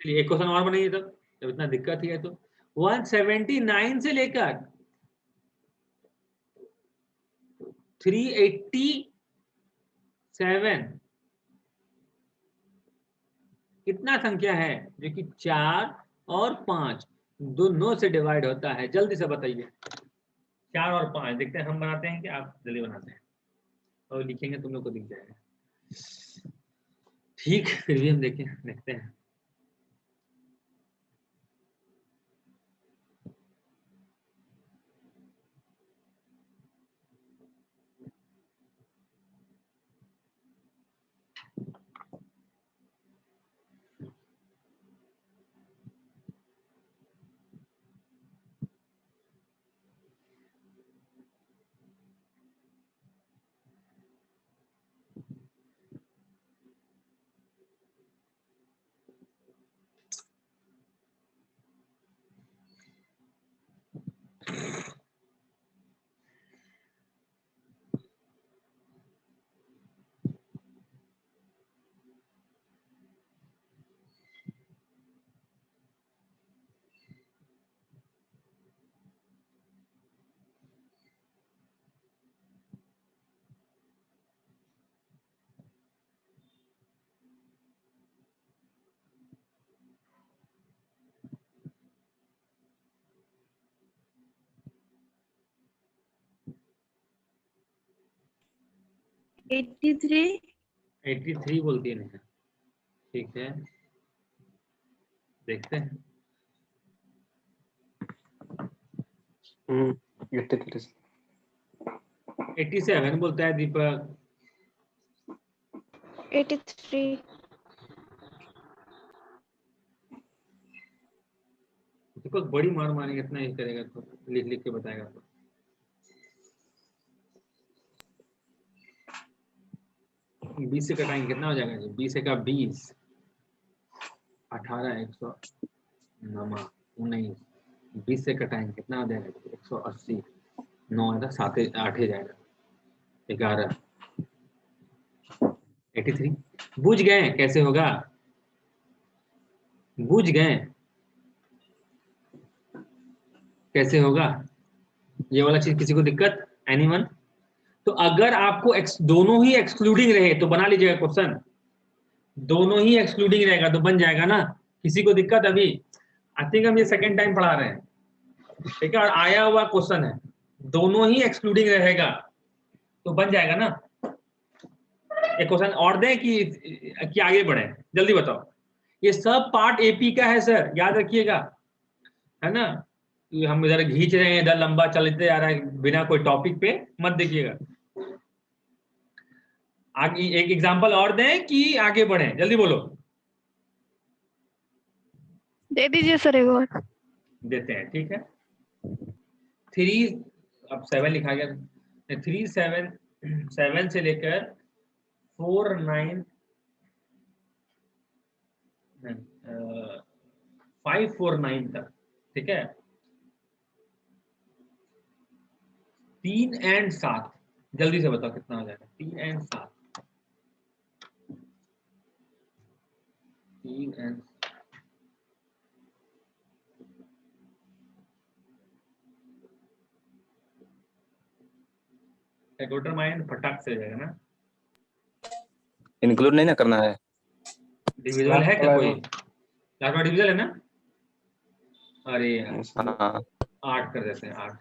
चलिए एक क्वेश्चन और बनाइए तब, जब इतना दिक्कत ही है तो। 179 से लेकर 387 कितना संख्या है जो कि 4 और 5 दोनों से डिवाइड होता है? जल्दी से बताइए। 4 और 5 देखते हैं, हम बनाते हैं कि आप जल्दी बनाते हैं? और लिखेंगे तुम लोग को दिख जाएगा। ठीक, फिर भी हम देखते हैं। एट्टी थ्री 83 बोलती है नेहा। ठीक है, देखते हैं। 87 बोलता है दीपक। 83 दीपक बड़ी मार मारेगा, इतना ही करेगा तो लिख लिख के बताएगा तो। बीस से कटाएंगे कितना हो जाएगा जी? 20 का 20, 18, 119, 20 से कटाएंगे कितना हो जाएगा? 180, 9 है 7, 8 ही जाएगा, 11, 83। बुझ गए कैसे होगा? बुझ गए कैसे होगा? ये वाला चीज किसी को दिक्कत? एनीवन? तो अगर आपको दोनों ही एक्सक्लूडिंग रहे तो बना लीजिएगा क्वेश्चन। दोनों ही एक्सक्लूडिंग रहेगा तो बन जाएगा ना। किसी को दिक्कत? अभी आई थिंक हम ये सेकंड टाइम पढ़ा रहे हैं, ठीक है, और आया हुआ क्वेश्चन है, दोनों ही एक्सक्लूडिंग रहेगा तो बन जाएगा ना। एक क्वेश्चन और दें कि आगे बढ़े? जल्दी बताओ। ये सब पार्ट एपी का है सर, याद रखिएगा, है ना। कि हम इधर खींच रहे हैं, इधर लंबा चलते आ रहा है बिना कोई टॉपिक पे, मत देखिएगा। आगे एक एग्जांपल और दें कि आगे बढ़े? जल्दी बोलो। दे दीजिए सर एक और। देते हैं, ठीक है। 3, अब 7 लिखा गया, 3, 7, 7 से लेकर 4, 9, 5, 4, 9 तक, ठीक है। 3 और 7, जल्दी से बताओ कितना हो जाएगा? 3 और 7, 3 और कैलकुलेटर माइंड फटाक से हो जाएगा ना। इंक्लूड नहीं ना करना है। डिविजिबल है क्या कोई? लास्ट वाला डिविजिबल है ना? अरे यार, हाँ 8 कर देते हैं, 8।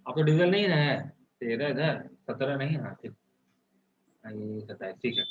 अब तो डिविजिबल नहीं है, 13 इधर, 17 नहीं है, ठीक, ये 27, ठीक है।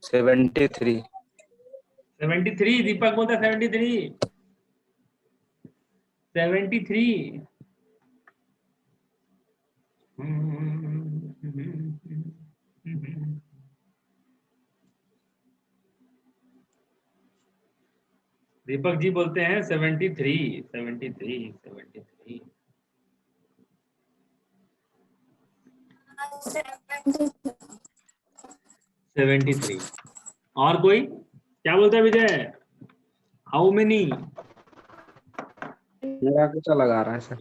73। 73, दीपक बोलता 73। 73। दीपक जी बोलते हैं 73, 73, 73। 73। और कोई क्या बोलता है विजय? How many? मेरा कुछ लगा रहा है सर।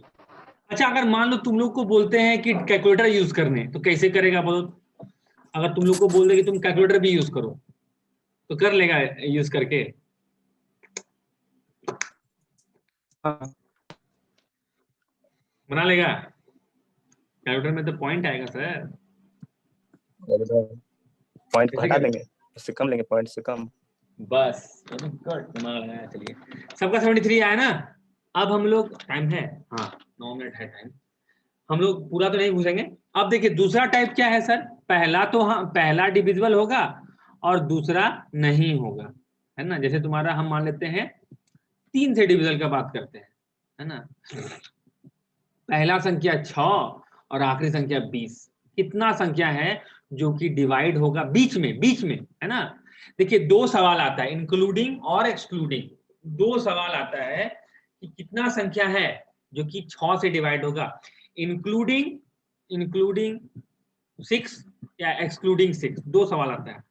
अच्छा, अगर मान लो तुम लोग को बोलते हैं कि कैलकुलेटर यूज करने, तो कैसे करेगा बोलो? अगर तुम लोग को बोल दे कि तुम कैलकुलेटर भी यूज करो, तो कर लेगा यूज करके? हाँ। बना लेगा? कैलकुलेटर में तो पॉइंट आएगा सर। पॉइंट कैसे घटा करें? देंगे, उससे कम लेंगे, पॉइंट से कम। बस दिमाग लगाया। चलिए, सबका 73 आया ना? अब हम लोग, टाइम है, हाँ 9 मिनट है टाइम, हम लोग पूरा तो नहीं घुसेंगे। अब देखिए दूसरा टाइप क्या है सर? पहला तो हाँ, पहला डिविजिबल होगा और दूसरा नहीं होगा, है ना? जैसे तुम्हारा, हम मान लेते हैं 3 से डिविजल का बात करते हैं, है ना? पहला संख्या 6 और आखिरी संख्या 20। कितना संख्या है जो कि डिवाइड होगा बीच में, है ना? देखिए दो सवाल आता है, इंक्लूडिंग और एक्सक्लूडिंग। दो सवाल आता है कि कितना संख्या है जो कि 6 से डिवाइड होगा, इंक्लूडिंग 6 या एक्सक्लूडिंग 6। दो सवाल आता है।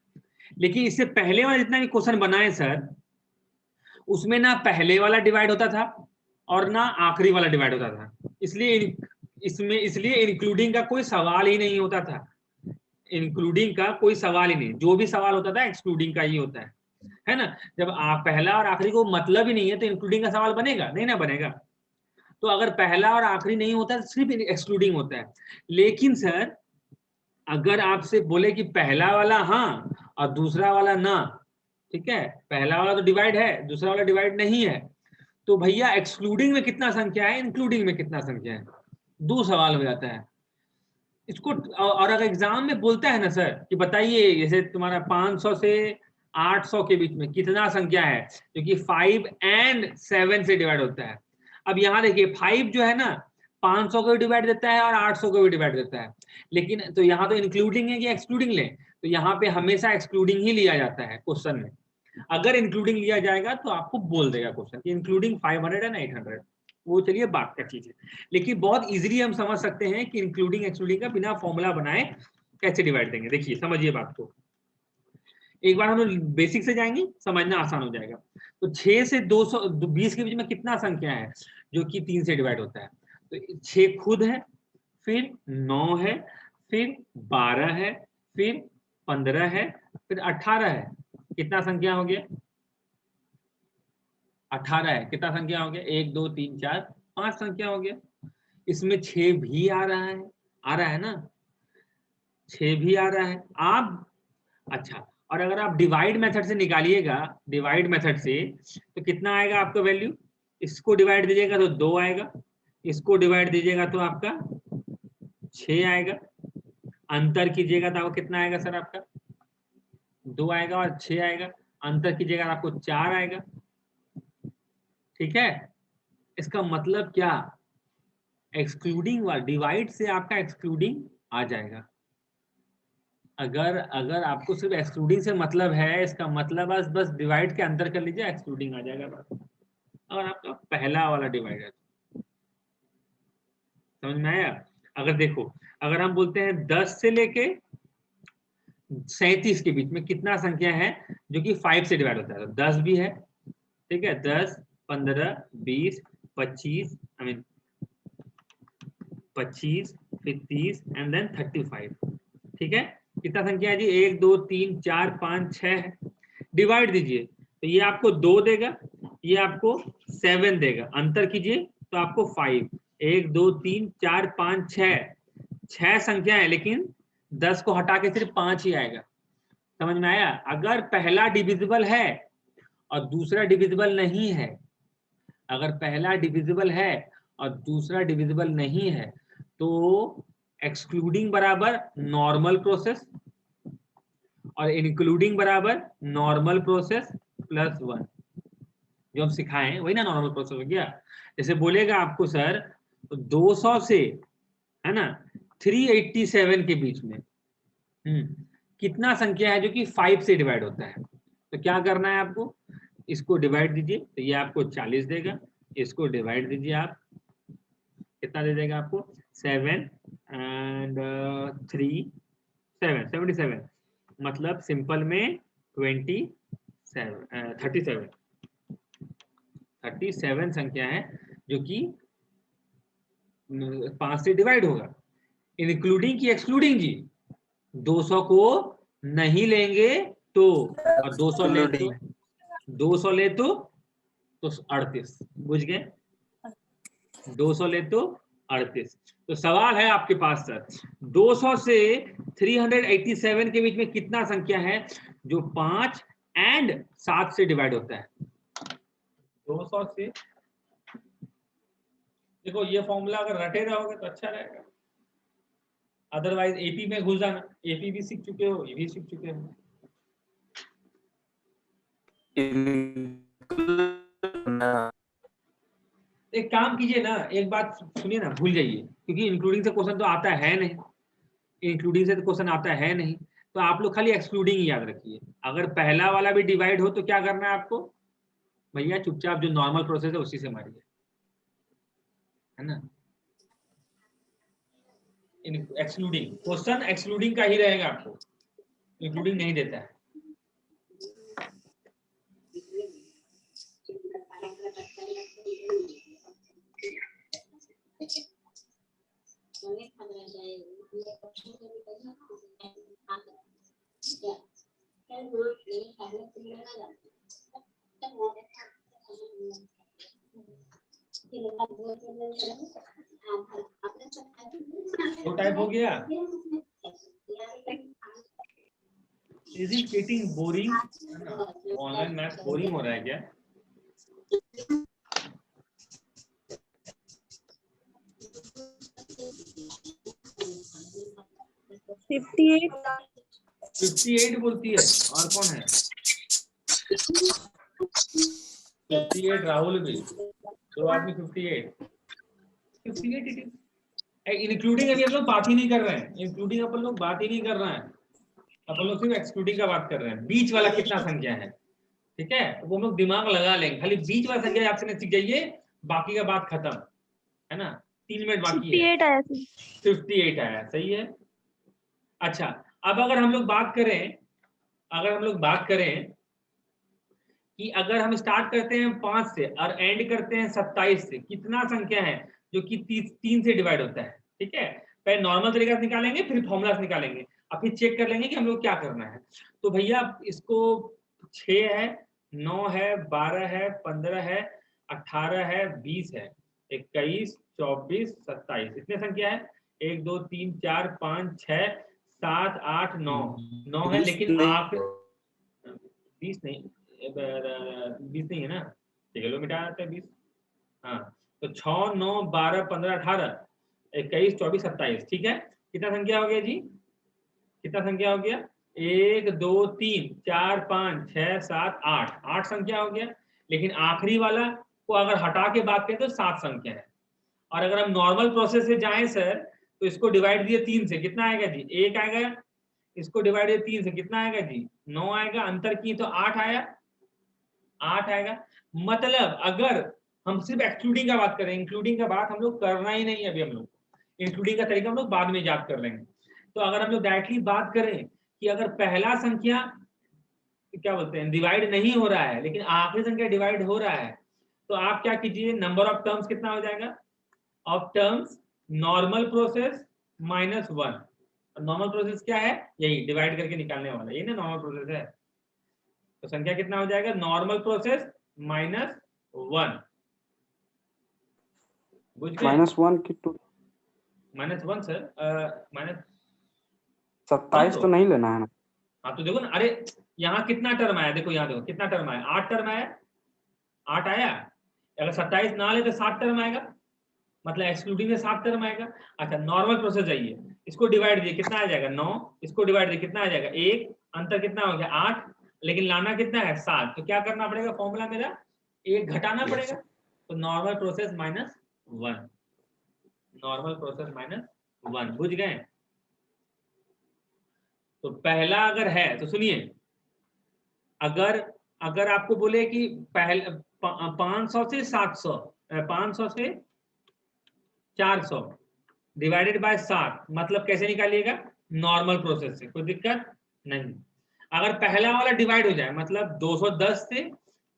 लेकिन इससे पहले वाला जितना भी क्वेश्चन बनाए सर, उसमें ना पहले वाला डिवाइड होता था और ना आखिरी वाला डिवाइड होता था। इसलिए इंक्लूडिंग का कोई सवाल ही नहीं होता था। इंक्लूडिंग का कोई सवाल ही नहीं, जो भी सवाल होता था एक्सक्लूडिंग का ही होता है ना? जब पहला और आखिरी को मतलब ही नहीं है तो इंक्लूडिंग का सवाल बनेगा नहीं ना? बनेगा। तो अगर पहला और आखिरी नहीं होता तो सिर्फ एक्सक्लूडिंग होता है। लेकिन सर अगर आपसे बोले कि पहला वाला हाँ और दूसरा वाला ना, ठीक है, पहला वाला तो डिवाइड है, दूसरा वाला डिवाइड नहीं है, तो भैया एक्सक्लूडिंग में कितना संख्या है, इंक्लूडिंग में कितना संख्या है? दो सवाल हो जाता है इसको। और अगर एग्जाम में बोलता है ना सर कि बताइए, जैसे तुम्हारा 500 से 800 के बीच में कितना संख्या है जो कि 5 एंड 7 से डिवाइड होता है। अब यहाँ देखिए 5 जो है ना 500 को भी डिवाइड देता है और 800 को भी डिवाइड देता है। लेकिन तो यहाँ तो इंक्लूडिंग है कि एक्सक्लूडिंग ले? तो यहाँ पे हमेशा एक्सक्लूडिंग ही लिया जाता है क्वेश्चन में। अगर इंक्लूडिंग लिया जाएगा तो आपको बोल देगा क्वेश्चन कि इंक्लूडिंग 500 एंड 800। वो चलिए बात का चीज है, लेकिन बहुत इजीली हम समझ सकते हैं कि इंक्लूडिंग एक्सक्लूडिंग का बिना फॉर्मूला बनाए कैसे डिवाइड देंगे। देखिए समझिए बात को, एक बार हम लोग बेसिक से जाएंगे, समझना आसान हो जाएगा। तो 6 से 220 के बीच में कितना संख्या है जो कि 3 से डिवाइड होता है? तो 6 खुद है, फिर 9 है, फिर 12 है, फिर 15 है, फिर 18 है। कितना संख्या हो गया? 18 है। कितना संख्या हो गया? 1 2 3 4 5 संख्या हो गया। इसमें 6 भी आ रहा है ना? 6 भी आ रहा है। आप अच्छा, और अगर आप डिवाइड मेथड से निकालिएगा, डिवाइड मेथड से, तो कितना आएगा आपका वैल्यू? इसको डिवाइड दीजिएगा तो 2 आएगा, इसको डिवाइड दीजिएगा तो आपका 6 आएगा, अंतर कीजिएगा तो आपको कितना आएगा सर? आपका 2 आएगा और 6 आएगा, अंतर कीजिएगा आपको 4 आएगा। ठीक है, इसका मतलब क्या? एक्सक्लूडिंग व डिवाइड से आपका एक्सक्लूडिंग आ जाएगा। अगर आपको सिर्फ एक्सक्लूडिंग से मतलब है, इसका मतलब बस डिवाइड के अंतर कर लीजिए, एक्सक्लूडिंग आ जाएगा बस। और आपका पहला वाला डिवाइड है, समझ में आया? अगर देखो, अगर हम बोलते हैं 10 से लेके 37 के बीच में कितना संख्या है जो कि 5 से डिवाइड होता है? तो 10 भी है, ठीक है, 10 15 20 25, आई मीन 25, फिर 30 एंड देन 35। ठीक है, कितना संख्या है जी? 1 2 3 4 5 6 है। डिवाइड दीजिए तो ये आपको 2 देगा, ये आपको 7 देगा, अंतर कीजिए तो आपको 5। 1 2 3 4 5 6 संख्या है, लेकिन 10 को हटा के सिर्फ 5 ही आएगा। समझ में आया? अगर पहला डिविजिबल है और दूसरा डिविजिबल नहीं है, अगर पहला डिविजिबल है और दूसरा डिविजिबल नहीं है, तो एक्सक्लूडिंग बराबर नॉर्मल प्रोसेस और इंक्लूडिंग बराबर नॉर्मल प्रोसेस प्लस 1, जो हम सिखाएं वही ना नॉर्मल प्रोसेस हो गया। जैसे बोलेगा आपको सर 200 से, है ना, 387 के बीच में कितना संख्या है जो कि 5 से डिवाइड होता है, तो क्या करना है आपको, इसको डिवाइड दीजिए तो ये आपको 40 देगा, इसको डिवाइड दीजिए आप, कितना दे देगा आपको 7 एंड 3 7 77, मतलब सिंपल में 37 संख्या है जो कि 5 से डिवाइड होगा। इंक्लूडिंग की एक्सक्लूडिंग जी, 200 को नहीं लेंगे तो, और 200 ले तो 38, बुझ गए, 200 ले तो 38। तो सवाल है आपके पास सर 200 से 387 के बीच में कितना संख्या है जो 5 एंड 7 से डिवाइड होता है। 200 से, देखो ये फॉर्मूला अगर रटे रहोगे तो अच्छा रहेगा, अदरवाइज एपी में घुस जाना, एपी भी सीख चुके हो, ये भी सीख चुके हो। एक काम कीजिए ना, एक बात सुनिए ना, भूल जाइए, क्योंकि इंक्लूडिंग से क्वेश्चन तो आता है नहीं, इंक्लूडिंग से तो क्वेश्चन आता है नहीं, तो आप लोग खाली एक्सक्लूडिंग ही याद रखिए। अगर पहला वाला भी डिवाइड हो तो क्या करना है आपको, भैया चुपचाप जो नॉर्मल प्रोसेस है उसी से मारिए, है ना। एक्सक्लूडिंग क्वेश्चन एक्सक्लूडिंग का ही रहेगा, आपको इंक्लूडिंग नहीं देता है। तो टाइप हो गया। Is it getting boring? Online math boring हो रहा है क्या? $58 58 बोलती है, और कौन है 58? राहुल भी, दो आदमी 58 इंक्लूडिंग। अभी हम लोग बात ही नहीं कर रहे हैं, इंक्लूडिंग अपन लोग बात ही नहीं कर रहे हैं, अपन लोग सिर्फ एक्सक्लूडिंग का बात कर रहे हैं। बीच वाला कितना संख्या है, ठीक है, वो हम लोग दिमाग लगा लेंगे, खाली बीच वाला संख्या आपसे सीख जाइए, बाकी का बात खत्म, है ना। 3 मिनट बाकी है। 58 आया था। 58 आया, सही है। अच्छा, अब अगर हम लोग बात करें कि अगर हम स्टार्ट करते हैं 5 से और एंड करते हैं 27 से, कितना संख्या है जो कि 3 से डिवाइड होता है, ठीक है। पहले नॉर्मल तरीका से निकालेंगे, फिर फॉर्मूला से निकालेंगे, और फिर चेक कर लेंगे कि हम लोग क्या करना है। तो भैया इसको 6 है, 9 है, 12 है, 15 है, 18 है, 20 है, 21, 24, 27, इतने संख्या है। 1 2 3 4 5 6 7 8 9 है, लेकिन आप 20 नहीं, 20 नहीं है ना, चलो मिटा देते हैं 20। हाँ, तो 6 9 12 15 18 21 24 27, ठीक है। कितना संख्या हो गया जी, कितना संख्या हो गया, 1 2 3 4 5 6 7 8 संख्या हो गया। लेकिन आखिरी वाला को अगर हटा के बात करें तो 7 संख्या है। और अगर हम नॉर्मल प्रोसेस से जाएं सर, तो इसको डिवाइड दिए 3 से, कितना आएगा जी, 1 आएगा। इसको डिवाइड दिए 3 से, कितना आएगा जी, 9 आएगा। अंतर की तो 8 आया, 8 आएगा। मतलब अगर हम सिर्फ एक्सक्लूडिंग का बात करें, इंक्लूडिंग का बात हम लोग करना ही नहीं है अभी, हम लोग इंक्लूडिंग का तरीका हम लोग बाद में याद कर लेंगे। तो अगर हम लोग डायरेक्टली बात करें कि अगर पहला संख्या क्या बोलते हैं डिवाइड नहीं हो रहा है, लेकिन आखिरी संख्या डिवाइड हो रहा है, तो आप क्या कीजिए, नंबर ऑफ टर्म्स कितना हो जाएगा, of terms normal process -1। Normal process क्या है, यही डिवाइड करके निकालने वाला, यही ना नॉर्मल प्रोसेस है। तो संख्या कितना हो जाएगा, नॉर्मल प्रोसेस -1। बुझ गए, -1 की टू -1 सर, -27 तो नहीं लेना है ना। हाँ तो देखो ना, अरे यहाँ कितना टर्म आया, देखो यहाँ देखो कितना टर्म आया, 8 टर्म आया, 8 आया। अगर 27 ना ले तो 7 टर्म आएगा, मतलब एक्सक्लूडिंग से 7 टर्म आएगा। अच्छा, नॉर्मल प्रोसेस जाइए, इसको डिवाइड दिए कितना आ जाएगा 9, इसको डिवाइड दिए कितना आ जाएगा 1, अंतर कितना हो गया 8, लेकिन लाना कितना है 7, तो क्या करना पड़ेगा फॉर्मूला मेरा 1 घटाना पड़ेगा, तो नॉर्मल प्रोसेस -1, नॉर्मल प्रोसेस -1, बुझ गए। तो पहला अगर है तो सुनिए, अगर अगर आपको बोले कि पहले 500 से 700, 500 से 400 डिवाइडेड बाय 60, मतलब कैसे निकालिएगा नॉर्मल प्रोसेस से, कोई दिक्कत नहीं। अगर पहला वाला डिवाइड हो जाए मतलब 210 से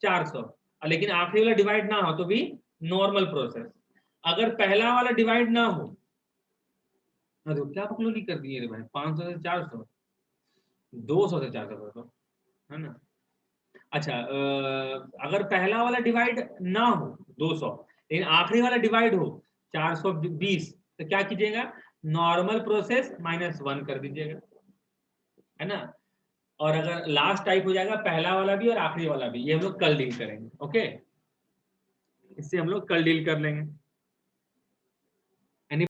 400, लेकिन आखिरी वाला डिवाइड ना हो तो भी नॉर्मल प्रोसेस। अगर पहला वाला डिवाइड ना हो, अरे क्या बकलोली कर दिए रे भाई, 500 से 400, 200 से 400 तो है ना। अच्छा अगर पहला वाला डिवाइड ना हो 200, लेकिन आखिरी वाला डिवाइड हो 420, तो क्या कीजिएगा नॉर्मल प्रोसेस -1 कर दीजिएगा, है ना। और अगर लास्ट टाइप हो जाएगा पहला वाला भी और आखिरी वाला भी, ये हम लोग कल डील करेंगे। ओके, इससे हम लोग कल डील कर लेंगे।